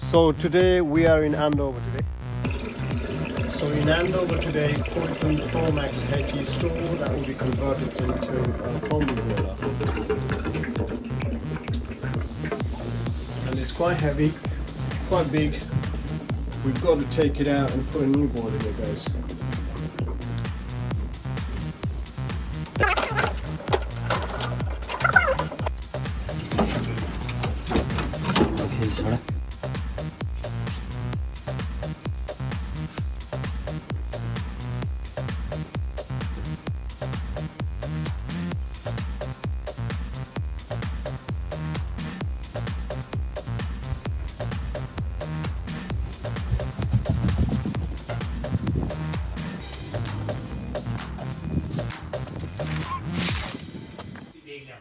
So today we are in Andover today. So in Andover today, 42 Pro Max HE store that will be converted into a Combi boiler. And it's quite heavy, quite big. We've got to take it out and put a new boiler there, guys. Okay, sorry.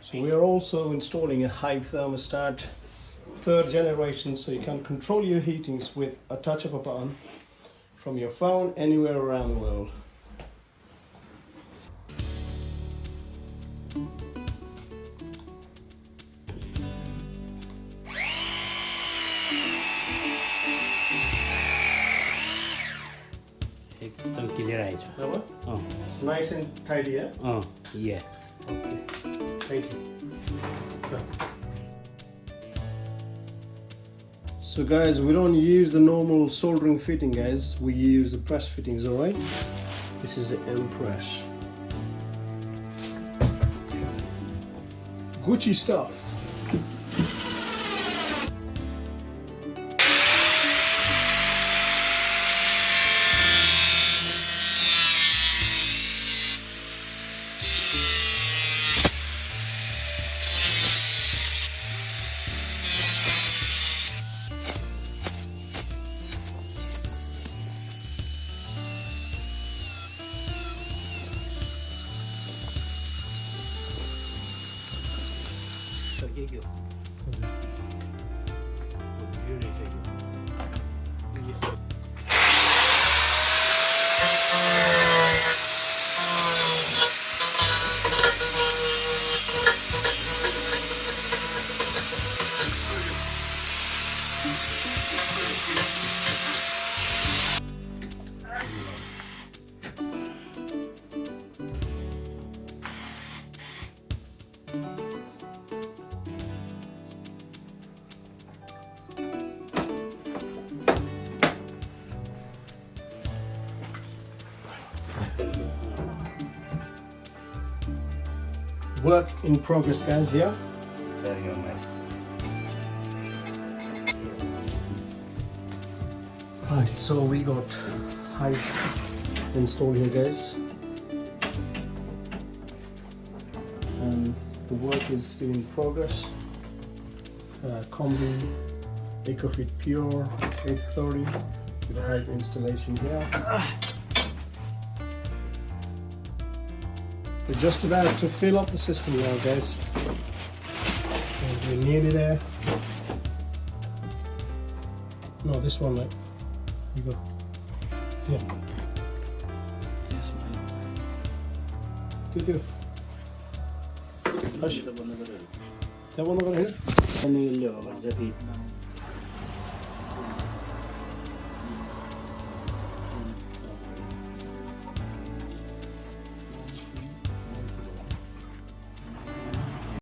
So we are also installing a Hive thermostat, 3rd generation, so you can control your heatings with a touch of a button from your phone anywhere around the world. एकदम clear आएछ It's nice and tidy, yeah? Yeah. Okay, thank you. So guys, we don't use the normal soldering fitting, guys. We use the press fittings, alright? This is the M press. Gucci stuff. Work in progress, guys, here. Right, so we got Hive installed here, guys. And the work is still in progress. Combi EcoFit Pure 830 with a Hive installation here. We're just about to fill up the system now, guys. And we're nearly there. No, this one, mate. You go. Yeah. Yes, Do. Hush. That one over here? अनि यसले हो भने चाहिँ